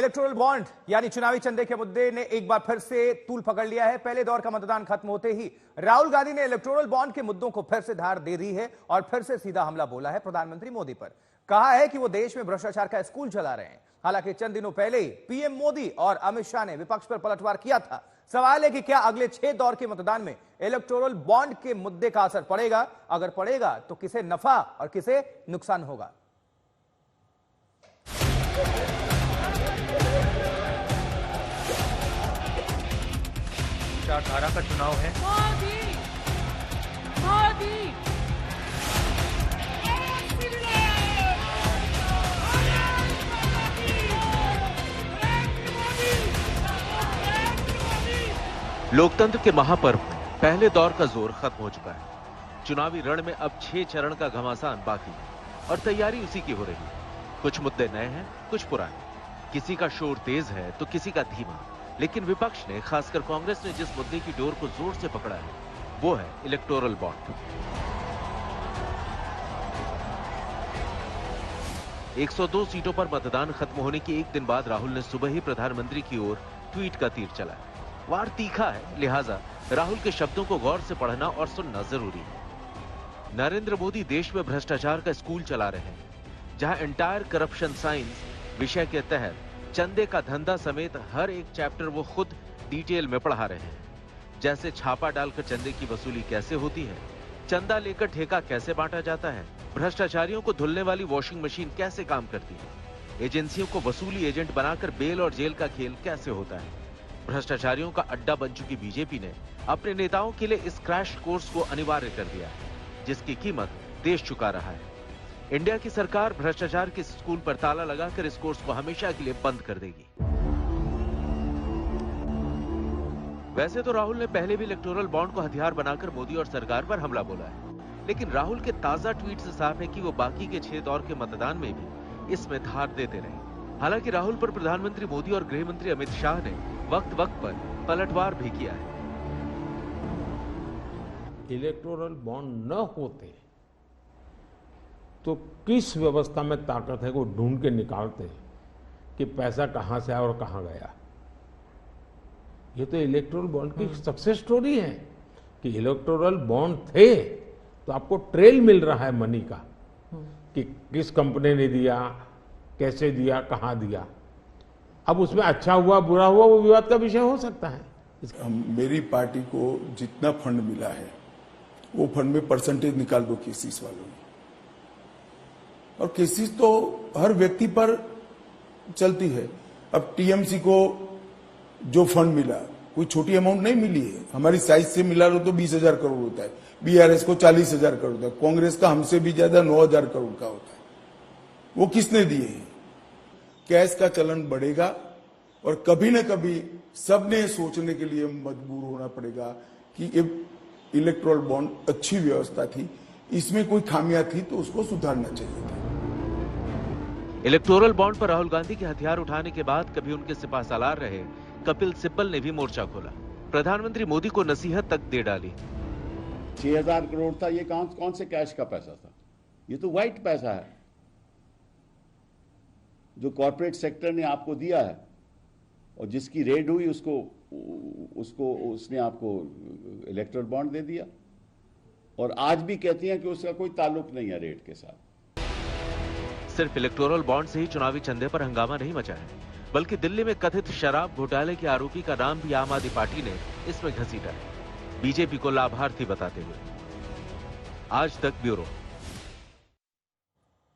Electoral bond यानी चुनावी चंदे के मुद्दे ने एक बार फिर से तूल पकड़ लिया है। पहले दौर का मतदान खत्म होते ही राहुल गांधी ने इलेक्टोरल बॉन्ड के मुद्दों को फिर से धार दे दी है और फिर से सीधा हमला बोला है प्रधानमंत्री मोदी पर। कहा है कि वो देश में भ्रष्टाचार का स्कूल चला रहे हैं। हालांकि चंद दिनों पहले ही पीएम मोदी और अमित शाह ने विपक्ष पर पलटवार किया था। सवाल है कि क्या अगले 6 दौर के मतदान में इलेक्टोरल बॉन्ड के मुद्दे का असर पड़ेगा? अगर पड़ेगा तो किसे नफा और किसे नुकसान होगा? 2018 का चुनाव है। लोकतंत्र के महापर्व में पहले दौर का जोर खत्म हो चुका है। चुनावी रण में अब 6 चरण का घमासान बाकी है और तैयारी उसी की हो रही है। कुछ मुद्दे नए हैं, कुछ पुराने। किसी का शोर तेज है तो किसी का धीमा। लेकिन विपक्ष ने, खासकर कांग्रेस ने जिस मुद्दे की डोर को जोर से पकड़ा है वो है इलेक्टोरल बॉन्ड। 102 सीटों पर मतदान खत्म होने के एक दिन बाद राहुल ने सुबह ही प्रधानमंत्री की ओर ट्वीट का तीर चलाया। वार तीखा है, लिहाजा राहुल के शब्दों को गौर से पढ़ना और सुनना जरूरी है। नरेंद्र मोदी देश में भ्रष्टाचार का स्कूल चला रहे हैं, जहां एंटायर करप्शन साइंस विषय के तहत चंदे का धंधा समेत हर एक चैप्टर वो खुद डिटेल में पढ़ा रहे हैं। जैसे छापा डालकर चंदे की वसूली कैसे होती है, चंदा लेकर ठेका कैसे बांटा जाता है, भ्रष्टाचारियों को धुलने वाली वॉशिंग मशीन कैसे काम करती है, एजेंसियों को वसूली एजेंट बनाकर बेल और जेल का खेल कैसे होता है। भ्रष्टाचारियों का अड्डा बन चुकी बीजेपी ने अपने नेताओं के लिए इस क्रैश कोर्स को अनिवार्य कर दिया है, जिसकी कीमत देश चुका रहा है। इंडिया की सरकार भ्रष्टाचार के स्कूल पर ताला लगाकर इस कोर्स को हमेशा के लिए बंद कर देगी। वैसे तो राहुल ने पहले भी इलेक्टोरल बॉन्ड को हथियार बनाकर मोदी और सरकार पर हमला बोला है, लेकिन राहुल के ताजा ट्वीट से साफ है कि वो बाकी के 6 दौर के मतदान में भी इसमें धार देते रहे। हालांकि राहुल पर प्रधानमंत्री मोदी और गृह मंत्री अमित शाह ने वक्त वक्त पर पलटवार भी किया है। इलेक्टोरल बॉन्ड न होते तो किस व्यवस्था में ताकत है वो ढूंढ के निकालते कि पैसा कहां से आया और कहां गया। ये तो इलेक्टोरल बॉन्ड की सक्सेस स्टोरी है कि इलेक्टोरल बॉन्ड थे तो आपको ट्रेल मिल रहा है मनी का कि किस कंपनी ने दिया, कैसे दिया, कहां दिया। अब उसमें अच्छा हुआ बुरा हुआ वो विवाद का विषय हो सकता है। मेरी पार्टी को जितना फंड मिला है वो फंड में परसेंटेज निकाल दो केसीस वालों ने, और केसीस तो हर व्यक्ति पर चलती है। अब टीएमसी को जो फंड मिला कोई छोटी अमाउंट नहीं मिली है। हमारी साइज से मिला तो 20,000 करोड़ होता है, बीआरएस को 40,000 करोड़ होता है, कांग्रेस का हमसे भी ज्यादा 9,000 करोड़ का होता है। वो किसने दिए हैं? कैश का चलन बढ़ेगा और कभी न कभी सबने सोचने के लिए मजबूर होना पड़ेगा कि ये इलेक्टोरल बॉन्ड अच्छी व्यवस्था थी, इसमें कोई खामियां थी तो उसको सुधारना चाहिए था। इलेक्टोरल बॉन्ड पर राहुल गांधी के हथियार उठाने के बाद कभी उनके सिपह सालार रहे कपिल सिब्बल ने भी मोर्चा खोला। प्रधानमंत्री मोदी को नसीहत तक दे डाली। 6,000 करोड़ था, ये कौन से कैश का पैसा था? ये तो व्हाइट पैसा है जो कॉर्पोरेट सेक्टर ने आपको दिया है और जिसकी रेड हुई उसने आपको इलेक्टोरल बॉन्ड दे दिया, और आज भी कहती हैं कि उसका कोई ताल्लुक नहीं है रेड के साथ। सिर्फ इलेक्टोरल बॉन्ड से ही चुनावी चंदे पर हंगामा नहीं मचा है, बल्कि दिल्ली में कथित शराब घोटाले के आरोपी का नाम भी आम आदमी पार्टी ने इसमें घसीटा है, बीजेपी को लाभार्थी बताते हुए। आज तक ब्यूरो।